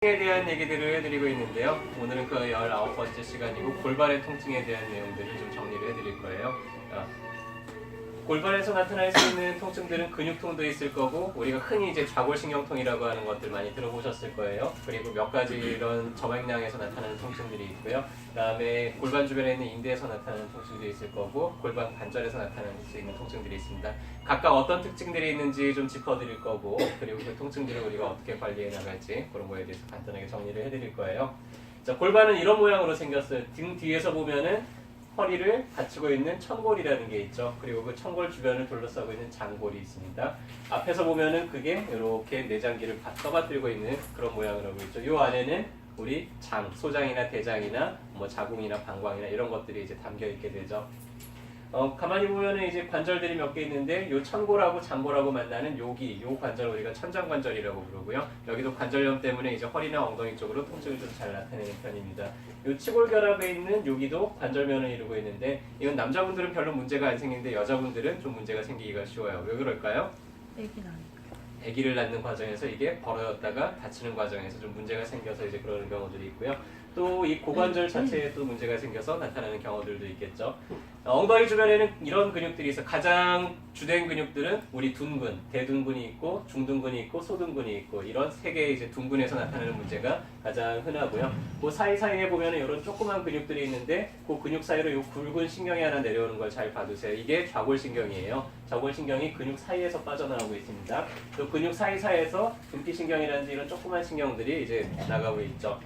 에 대한 얘기들을 해드리고 있는데요. 오늘은 그 19번째 시간이고 골반의 통증에 대한 내용들을 좀 정리를 해드릴 거예요. 골반에서 나타날 수 있는 통증들은 근육통도 있을 거고 우리가 흔히 이제 좌골신경통이라고 하는 것들 많이 들어보셨을 거예요. 그리고 몇 가지 이런 점액량에서 나타나는 통증들이 있고요. 그 다음에 골반 주변에 있는 인대에서 나타나는 통증들이 있을 거고 골반 관절에서 나타날 수 있는 통증들이 있습니다. 각각 어떤 특징들이 있는지 좀 짚어드릴 거고 그리고 그 통증들을 우리가 어떻게 관리해 나갈지 그런 거에 대해서 간단하게 정리를 해드릴 거예요. 자, 골반은 이런 모양으로 생겼어요. 등 뒤에서 보면은 허리를 받치고 있는 천골이라는 게 있죠. 그리고 그 천골 주변을 둘러싸고 있는 장골이 있습니다. 앞에서 보면은 그게 이렇게 내장기를 떠받들고 있는 그런 모양을 하고 있죠. 이 안에는 우리 장, 소장이나 대장이나 뭐 자궁이나 방광이나 이런 것들이 이제 담겨 있게 되죠. 가만히 보면은 이제 관절들이 몇 개 있는데 요 천골하고 장골하고 만나는 여기 요 관절 우리가 천장관절이라고 부르고요. 여기도 관절염 때문에 이제 허리나 엉덩이 쪽으로 통증을 좀 잘 나타내는 편입니다. 요 치골결합에 있는 여기도 관절면을 이루고 있는데 이건 남자분들은 별로 문제가 안 생기는데 여자분들은 좀 문제가 생기기가 쉬워요. 왜 그럴까요? 아기를 낳는 과정에서 이게 벌어졌다가 다치는 과정에서 좀 문제가 생겨서 이제 그러는 경우들이 있고요. 또 이 고관절 자체에 또 문제가 생겨서 나타나는 경우들도 있겠죠. 엉덩이 주변에는 이런 근육들이 있어. 가장 주된 근육들은 우리 둔근, 대둔근이 있고 중둔근이 있고 소둔근이 있고 이런 세 개의 이제 둔근에서 나타나는 문제가 가장 흔하고요. 그 사이사이에 보면은 이런 조그만 근육들이 있는데 그 근육 사이로 이 굵은 신경이 하나 내려오는 걸 잘 봐두세요. 이게 좌골신경이에요. 좌골신경이 근육 사이에서 빠져나오고 있습니다. 또 근육 사이사이에서 금기신경이라든지 이런 조그만 신경들이 이제 나가고 있죠.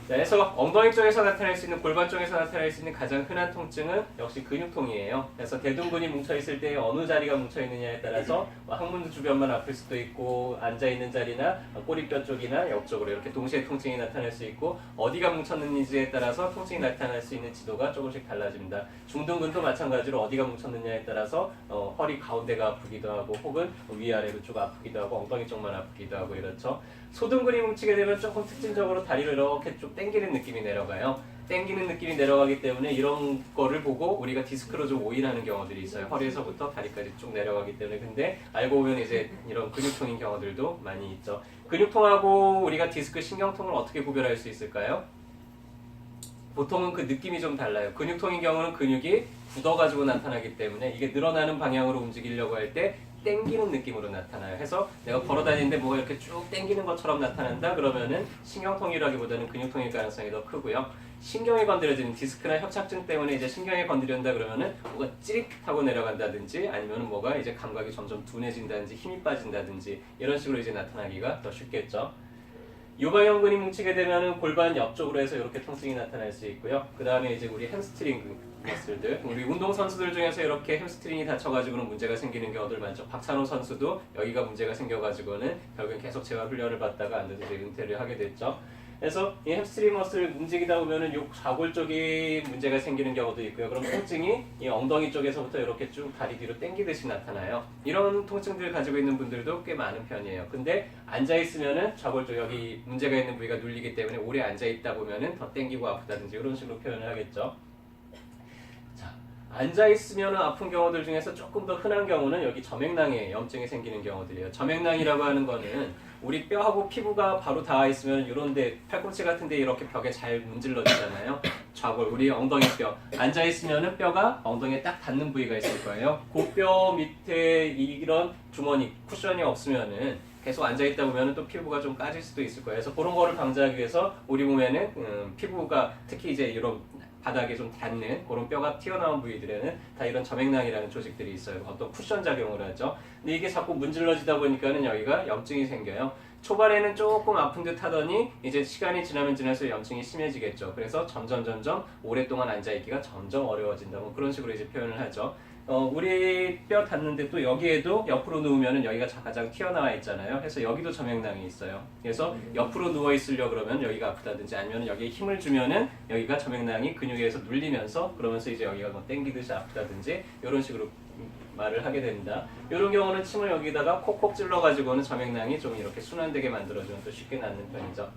자, 그래서 엉덩이 쪽에서 나타날 수 있는 골반 쪽에서 나타날 수 있는 가장 흔한 통증은 역시 근육통이에요. 그래서 대둔근이 뭉쳐있을 때 어느 자리가 뭉쳐있느냐에 따라서 항문 주변만 아플 수도 있고 앉아있는 자리나 꼬리뼈 쪽이나 옆쪽으로 이렇게 동시에 통증이 나타날 수 있고 어디가 뭉쳤는지에 따라서 통증이 나타날 수 있는 지도가 조금씩 달라집니다. 중둔근도 마찬가지로 어디가 뭉쳤느냐에 따라서 허리 가운데가 아프기도 하고 혹은 위아래로 쭉 아프기도 하고 엉덩이 쪽만 아프기도 하고 이렇죠. 소둔근이 뭉치게 되면 조금 특징적으로 다리를 이렇게 쭉 당기는 느낌이 내려가요. 당기는 느낌이 내려가기 때문에 이런 거를 보고 우리가 디스크로 좀 오인하는 경우들이 있어요. 허리에서부터 다리까지 쭉 내려가기 때문에. 근데 알고 보면 이제 이런 근육통인 경우들도 많이 있죠. 근육통하고 우리가 디스크 신경통을 어떻게 구별할 수 있을까요? 보통은 그 느낌이 좀 달라요. 근육통인 경우는 근육이 굳어가지고 나타나기 때문에 이게 늘어나는 방향으로 움직이려고 할 때 땡기는 느낌으로 나타나요. 해서 내가 걸어다니는데 뭐가 이렇게 쭉 땡기는 것처럼 나타난다 그러면은 신경통이라기보다는 근육통일 가능성이 더 크고요. 신경에 건드려지는 디스크나 협착증 때문에 이제 신경에 건드린다 그러면은 뭐가 찌릿하고 내려간다든지 아니면 뭐가 이제 감각이 점점 둔해진다든지 힘이 빠진다든지 이런 식으로 이제 나타나기가 더 쉽겠죠. 요방형근이 뭉치게 되면은 골반 옆쪽으로 해서 이렇게 통증이 나타날 수 있고요. 그 다음에 이제 우리 햄스트링 머슬들, 우리 운동 선수들 중에서 이렇게 햄스트링이 다쳐가지고는 문제가 생기는 경우들 많죠. 박찬호 선수도 여기가 문제가 생겨가지고는 결국엔 계속 재활 훈련을 받다가 안 돼서 이제 은퇴를 하게 됐죠. 그래서 이 햄스트링 머슬 움직이다 보면은 요 좌골 쪽이 문제가 생기는 경우도 있고요. 그럼 통증이 이 엉덩이 쪽에서부터 이렇게 쭉 다리 뒤로 당기듯이 나타나요. 이런 통증들을 가지고 있는 분들도 꽤 많은 편이에요. 근데 앉아 있으면은 좌골 쪽 여기 문제가 있는 부위가 눌리기 때문에 오래 앉아 있다 보면은 더 당기고 아프다든지 이런 식으로 표현을 하겠죠. 앉아있으면 아픈 경우들 중에서 조금 더 흔한 경우는 여기 점액낭에 염증이 생기는 경우들이에요. 점액낭이라고 하는 거는 우리 뼈하고 피부가 바로 닿아 있으면 이런데 팔꿈치 같은데 이렇게 벽에 잘 문질러지잖아요. 좌골, 우리 엉덩이 뼈. 앉아있으면 뼈가 엉덩이에 딱 닿는 부위가 있을 거예요. 그 뼈 밑에 이런 주머니, 쿠션이 없으면은 계속 앉아있다 보면 또 피부가 좀 까질 수도 있을 거예요. 그래서 그런 거를 방지하기 위해서 우리 몸에는 피부가 특히 이제 이런 바닥에 좀 닿는 그런 뼈가 튀어나온 부위들에는 다 이런 점액낭이라는 조직들이 있어요. 어떤 쿠션 작용을 하죠. 근데 이게 자꾸 문질러지다 보니까는 여기가 염증이 생겨요. 초반에는 조금 아픈 듯 하더니 이제 시간이 지나면 지날수록 염증이 심해지겠죠. 그래서 점점 오랫동안 앉아있기가 점점 어려워진다고 그런 식으로 이제 표현을 하죠. 우리 뼈 닿는데 또 여기에도 옆으로 누우면은 여기가 가장 튀어나와 있잖아요. 그래서 여기도 점액낭이 있어요. 그래서 옆으로 누워 있으려 그러면 여기가 아프다든지 아니면 여기에 힘을 주면은 여기가 점액낭이 근육에서 눌리면서 그러면서 이제 여기가 뭐 땡기듯이 아프다든지 이런 식으로 말을 하게 됩니다. 이런 경우는 침을 여기다가 콕콕 찔러가지고는 점액낭이 좀 이렇게 순환되게 만들어주면 또 쉽게 낫는 편이죠.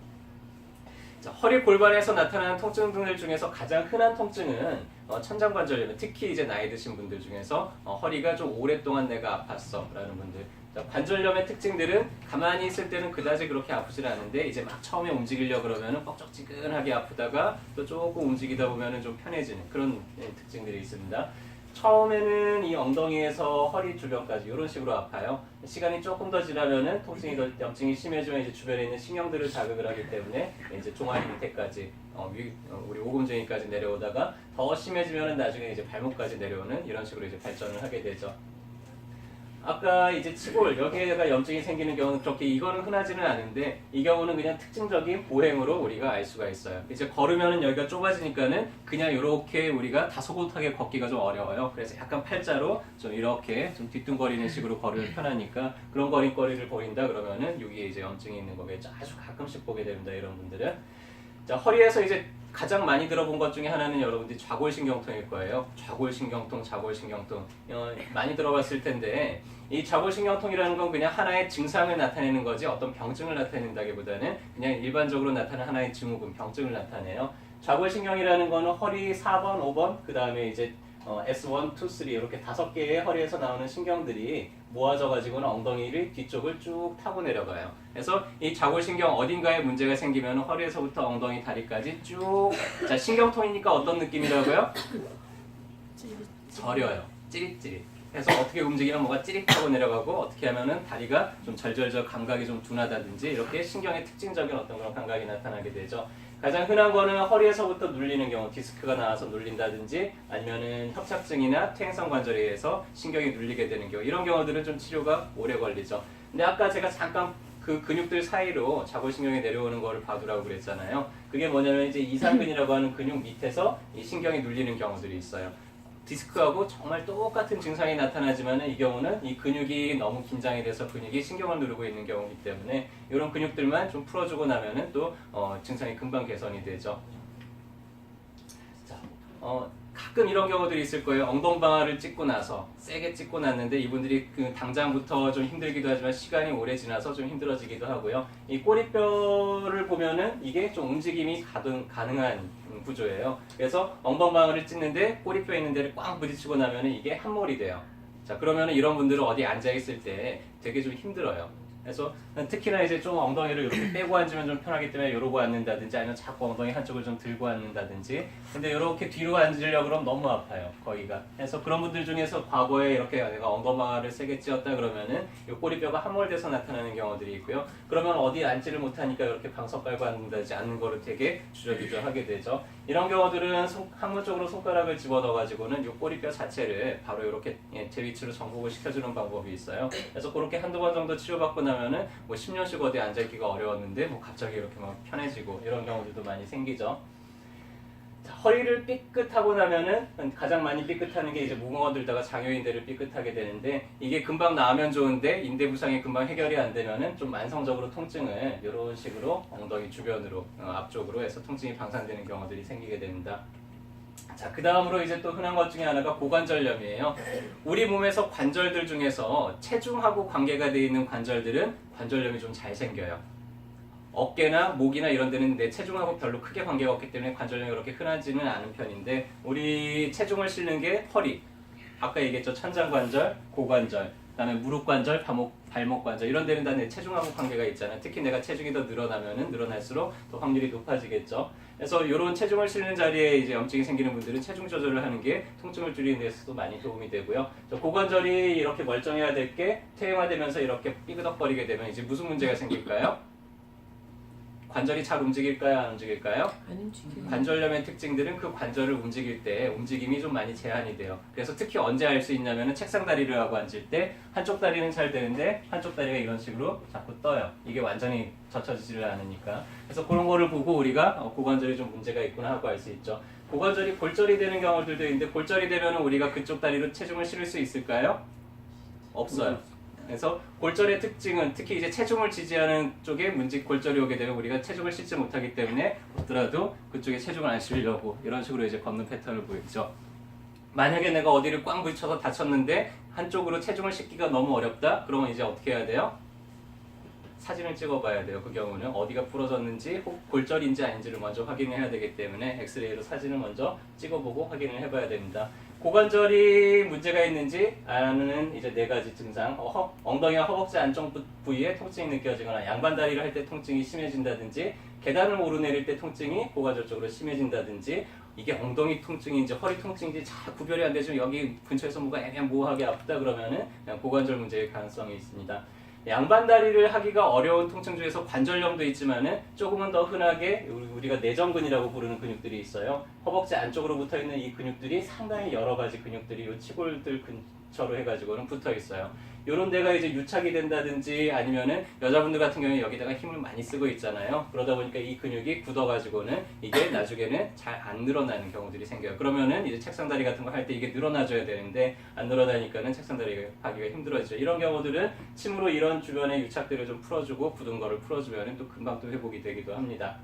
자, 허리 골반에서 나타나는 통증들 중에서 가장 흔한 통증은 천장관절염, 특히 이제 나이 드신 분들 중에서 허리가 좀 오랫동안 내가 아팠어 라는 분들, 자, 관절염의 특징들은 가만히 있을 때는 그다지 그렇게 아프질 않은데 이제 막 처음에 움직이려고 그러면은 뻑적지근하게 아프다가 또 조금 움직이다 보면은 좀 편해지는 그런 특징들이 있습니다. 처음에는 이 엉덩이에서 허리 주변까지 이런 식으로 아파요. 시간이 조금 더 지나면은 통증이 더 염증이 심해지면 이제 주변에 있는 신경들을 자극을 하기 때문에 이제 종아리 밑에까지 우리 오금중이까지 내려오다가 더 심해지면은 나중에 이제 발목까지 내려오는 이런 식으로 이제 발전을 하게 되죠. 아까 이제 치골 여기에가 염증이 생기는 경우는 그렇게 이거는 흔하지는 않은데 이 경우는 그냥 특징적인 보행으로 우리가 알 수가 있어요. 이제 걸으면은 여기가 좁아지니까는 그냥 이렇게 우리가 다소곳하게 걷기가 좀 어려워요. 그래서 약간 팔자로 좀 이렇게 좀 뒤뚱거리는 식으로 걸으면 편하니까 그런 걸음걸이를 보인다 그러면은 여기에 이제 염증이 있는 거겠죠. 아주 가끔씩 보게 됩니다. 이런 분들은. 자, 허리에서 이제 가장 많이 들어본 것 중에 하나는 여러분들이 좌골신경통일 거예요. 좌골신경통, 좌골신경통 많이 들어봤을 텐데 이 좌골신경통이라는 건 그냥 하나의 증상을 나타내는 거지 어떤 병증을 나타낸다기보다는 그냥 일반적으로 나타나는 하나의 증후군, 병증을 나타내요. 좌골신경이라는 거는 허리 4번, 5번, 그 다음에 이제 S1, 2, 3 이렇게 5개의 허리에서 나오는 신경들이 모아져 가지고는 엉덩이를 뒤쪽을 쭉 타고 내려가요. 그래서 이 좌골신경 어딘가에 문제가 생기면 허리에서부터 엉덩이 다리까지 쭉. 자, 신경통이니까 어떤 느낌이라고요? 저려요. 찌릿찌릿. 그래서 어떻게 움직이면 뭐가 찌릿하고 내려가고 어떻게 하면은 다리가 좀 절절절 감각이 좀 둔하다든지 이렇게 신경의 특징적인 어떤 그런 감각이 나타나게 되죠. 가장 흔한 거는 허리에서부터 눌리는 경우, 디스크가 나와서 눌린다든지 아니면은 협착증이나 퇴행성 관절에 의해서 신경이 눌리게 되는 경우, 이런 경우들은 좀 치료가 오래 걸리죠. 근데 아까 제가 잠깐 그 근육들 사이로 좌골신경이 내려오는 거를 봐두라고 그랬잖아요. 그게 뭐냐면 이제 이상근이라고 하는 근육 밑에서 이 신경이 눌리는 경우들이 있어요. 디스크하고 정말 똑같은 증상이 나타나지만 이 경우는 이 근육이 너무 긴장이 돼서 근육이 신경을 누르고 있는 경우이기 때문에 이런 근육들만 좀 풀어주고 나면은 또 증상이 금방 개선이 되죠. 자, 가끔 이런 경우들이 있을 거예요. 엉덩방아를 찍고 나서 세게 찍고 났는데 이분들이 그 당장부터 좀 힘들기도 하지만 시간이 오래 지나서 좀 힘들어지기도 하고요. 이 꼬리뼈를 보면은 이게 좀 움직임이 가능한 구조예요. 그래서 엉덩방아를 찍는데 꼬리뼈 있는 데를 꽉 부딪히고 나면은 이게 함몰이 돼요. 자, 그러면은 이런 분들은 어디 앉아 있을 때 되게 좀 힘들어요. 그래서 특히나 이제 좀 엉덩이를 이렇게 빼고 앉으면 좀 편하기 때문에 이러고 앉는다든지 아니면 자꾸 엉덩이 한쪽을 좀 들고 앉는다든지 근데 이렇게 뒤로 앉으려고 그러면 너무 아파요 거기가. 그래서 그런 분들 중에서 과거에 이렇게 내가 엉덩방아를 세게 찧었다 그러면은 이 꼬리뼈가 함몰돼서 나타나는 경우들이 있고요. 그러면 어디 앉지를 못하니까 이렇게 방석 깔고 앉는다든지 앉는 거를 되게 주저주저하게 되죠. 이런 경우들은 한문적으로 손가락을 집어넣어 가지고는 이 꼬리뼈 자체를 바로 이렇게 제 위치로 정복을 시켜주는 방법이 있어요. 그래서 그렇게 한두 번 정도 치료받고 나면은 뭐 10년씩 어디 앉아있기가 어려웠는데 뭐 갑자기 이렇게 막 편해지고 이런 경우들도 많이 생기죠. 자, 허리를 삐끗하고 나면은 가장 많이 삐끗하는 게 이제 무궁화 들다가 장요인대를 삐끗하게 되는데 이게 금방 나으면 좋은데 인대 부상이 금방 해결이 안 되면은 좀 만성적으로 통증을 이런 식으로 엉덩이 주변으로 앞쪽으로 해서 통증이 방산되는 경우들이 생기게 됩니다. 자, 그 다음으로 이제 또 흔한 것 중에 하나가 고관절염이에요. 우리 몸에서 관절들 중에서 체중하고 관계가 되어 있는 관절들은 관절염이 좀 잘 생겨요. 어깨나 목이나 이런 데는 내 체중하고 별로 크게 관계가 없기 때문에 관절염이 그렇게 흔하지는 않은 편인데 우리 체중을 실는 게 허리, 아까 얘기했죠. 천장관절, 고관절, 그다음에 무릎관절, 발목관절 이런 데는 다 내 체중하고 관계가 있잖아요. 특히 내가 체중이 더 늘어나면은 늘어날수록 더 확률이 높아지겠죠. 그래서 이런 체중을 실는 자리에 이제 염증이 생기는 분들은 체중 조절을 하는 게 통증을 줄이는 데서도 많이 도움이 되고요. 고관절이 이렇게 멀쩡해야 될 게 퇴행화되면서 이렇게 삐그덕거리게 되면 이제 무슨 문제가 생길까요? 관절이 잘 움직일까요? 안 움직일까요? 안 움직여요. 관절염의 특징들은 그 관절을 움직일 때 움직임이 좀 많이 제한이 돼요. 그래서 특히 언제 알 수 있냐면은 책상 다리를 하고 앉을 때 한쪽 다리는 잘 되는데 한쪽 다리가 이런 식으로 자꾸 떠요. 이게 완전히 젖혀지지를 않으니까. 그래서 그런 거를 보고 우리가 고관절이 좀 문제가 있구나 하고 알 수 있죠. 고관절이 골절이 되는 경우들도 있는데 골절이 되면 우리가 그쪽 다리로 체중을 실을 수 있을까요? 없어요. 그래서 골절의 특징은 특히 이제 체중을 지지하는 쪽에 골절이 오게 되면 우리가 체중을 싣지 못하기 때문에 없더라도 그쪽에 체중을 안 실려고 이런 식으로 이제 걷는 패턴을 보이죠. 만약에 내가 어디를 꽝 부딪혀서 다쳤는데 한쪽으로 체중을 싣기가 너무 어렵다? 그러면 이제 어떻게 해야 돼요? 사진을 찍어봐야 돼요. 그 경우는 어디가 부러졌는지 혹 골절인지 아닌지를 먼저 확인해야 되기 때문에 엑스레이로 사진을 먼저 찍어보고 확인을 해봐야 됩니다. 고관절이 문제가 있는지 아는 이제 네 가지 증상. 엉덩이와 허벅지 안쪽 부위에 통증이 느껴지거나 양반다리를 할 때 통증이 심해진다든지 계단을 오르내릴 때 통증이 고관절 쪽으로 심해진다든지 이게 엉덩이 통증인지 허리 통증인지 잘 구별이 안 되지만 여기 근처에서 뭐가 애매모호하게 아프다 그러면은 그냥 고관절 문제일 가능성이 있습니다. 양반다리를 하기가 어려운 통증 중에서 관절염도 있지만은 조금은 더 흔하게 우리가 내전근이라고 부르는 근육들이 있어요. 허벅지 안쪽으로 붙어 있는 이 근육들이 상당히 여러 가지 근육들이 이 치골들 근처로 해가지고는 붙어 있어요. 요런 데가 이제 유착이 된다든지 아니면은 여자분들 같은 경우에 여기다가 힘을 많이 쓰고 있잖아요. 그러다 보니까 이 근육이 굳어가지고는 이게 나중에는 잘 안 늘어나는 경우들이 생겨요. 그러면은 이제 책상다리 같은 거 할 때 이게 늘어나줘야 되는데 안 늘어나니까는 책상다리가 하기가 힘들어지죠. 이런 경우들은 침으로 이런 주변의 유착들을 좀 풀어주고 굳은 거를 풀어주면은 또 금방 또 회복이 되기도 합니다.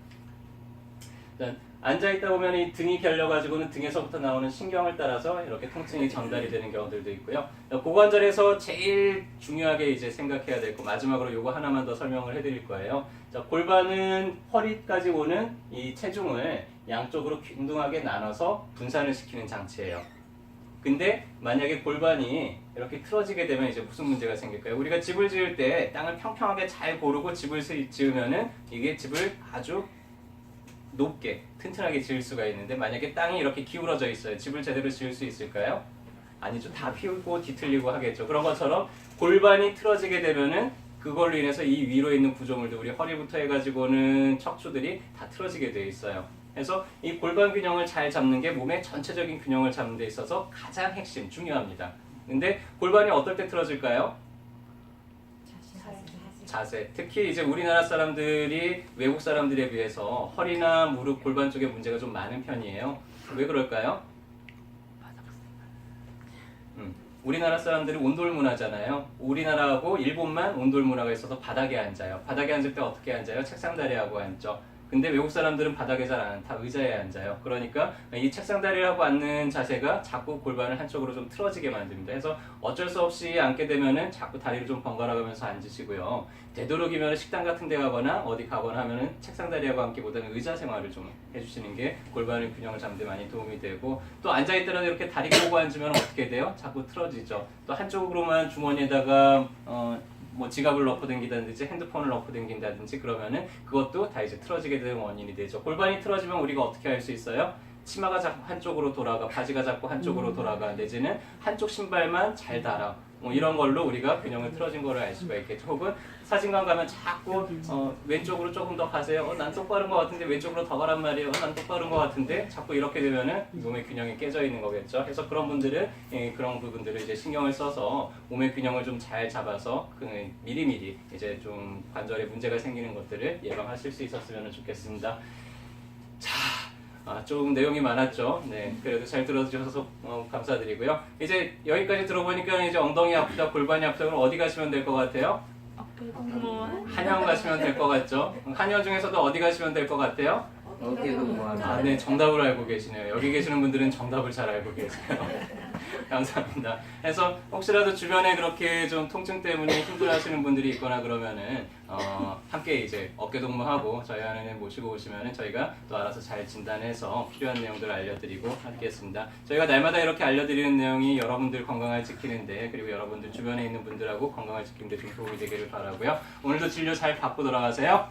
앉아있다 보면 이 등이 결려가지고는 등에서부터 나오는 신경을 따라서 이렇게 통증이 전달이 되는 경우들도 있고요. 고관절에서 제일 중요하게 이제 생각해야 될 거 마지막으로 요거 하나만 더 설명을 해드릴 거예요. 자, 골반은 허리까지 오는 이 체중을 양쪽으로 균등하게 나눠서 분산을 시키는 장치예요. 근데 만약에 골반이 이렇게 틀어지게 되면 이제 무슨 문제가 생길까요? 우리가 집을 지을 때 땅을 평평하게 잘 고르고 집을 지으면은 이게 집을 아주 높게 튼튼하게 지을 수가 있는데 만약에 땅이 이렇게 기울어져 있어요. 집을 제대로 지을 수 있을까요? 아니죠. 다 피우고 뒤틀리고 하겠죠. 그런 것처럼 골반이 틀어지게 되면은 그걸로 인해서 이 위로 있는 구조물들 우리 허리부터 해가지고는 척추들이 다 틀어지게 되어 있어요. 그래서 이 골반 균형을 잘 잡는 게 몸의 전체적인 균형을 잡는 데 있어서 가장 핵심 중요합니다. 근데 골반이 어떨 때 틀어질까요? 자세. 특히 이제 우리나라 사람들이 외국 사람들에 비해서 허리나 무릎, 골반 쪽에 문제가 좀 많은 편이에요. 왜 그럴까요? 우리나라 사람들이 온돌 문화잖아요. 우리나라하고 일본만 온돌 문화가 있어서 바닥에 앉아요. 바닥에 앉을 때 어떻게 앉아요? 책상다리하고 앉죠. 근데 외국 사람들은 바닥에 잘 안 앉아. 다 의자에 앉아요. 그러니까 이 책상다리를 하고 앉는 자세가 자꾸 골반을 한쪽으로 좀 틀어지게 만듭니다. 그래서 어쩔 수 없이 앉게 되면은 자꾸 다리를 좀 번갈아 가면서 앉으시고요. 되도록이면 식당 같은 데 가거나 어디 가거나 하면은 책상다리하고 앉기보다는 의자 생활을 좀 해주시는 게 골반의 균형을 잡는 데 많이 도움이 되고 또 앉아있더라도 이렇게 다리 꼬고 앉으면 어떻게 돼요? 자꾸 틀어지죠. 또 한쪽으로만 주머니에다가 뭐 지갑을 넣고 댕긴다든지 핸드폰을 넣고 댕긴다든지 그러면은 그것도 다 이제 틀어지게 되는 원인이 되죠. 골반이 틀어지면 우리가 어떻게 할 수 있어요? 치마가 자꾸 한쪽으로 돌아가, 바지가 자꾸 한쪽으로 돌아가, 내지는 한쪽 신발만 잘 달아. 뭐 이런 걸로 우리가 균형을 틀어진 거를 알 수가 있겠죠. 혹은 사진관 가면 자꾸 왼쪽으로 조금 더 가세요. 난 똑바른 것 같은데 왼쪽으로 더 가란 말이에요. 난 똑바른 것 같은데 자꾸 이렇게 되면은 몸의 균형이 깨져 있는 거겠죠. 그래서 그런 분들은 그런 부분들을 이제 신경을 써서 몸의 균형을 좀 잘 잡아서 미리미리 이제 좀 관절에 문제가 생기는 것들을 예방하실 수 있었으면 좋겠습니다. 자. 조금 내용이 많았죠. 네, 그래도 잘 들어주셔서 감사드리고요. 이제 여기까지 들어보니까 이제 엉덩이 아프다, 골반이 아프다, 그럼 어디 가시면 될 것 같아요? 한의원 가시면 될 것 같죠? 한의원 중에서도 어디 가시면 될 것 같아요? 네, 정답을 알고 계시네요. 여기 계시는 분들은 정답을 잘 알고 계세요. 감사합니다. 그래서 혹시라도 주변에 그렇게 좀 통증 때문에 힘들어하시는 분들이 있거나 그러면은 함께 이제 어깨동무하고 저희 한의원에 모시고 오시면은 저희가 또 알아서 잘 진단해서 필요한 내용들을 알려드리고 하겠습니다. 저희가 날마다 이렇게 알려드리는 내용이 여러분들 건강을 지키는데 그리고 여러분들 주변에 있는 분들하고 건강을 지키는데 좀 도움이 되기를 바라고요. 오늘도 진료 잘 받고 돌아가세요.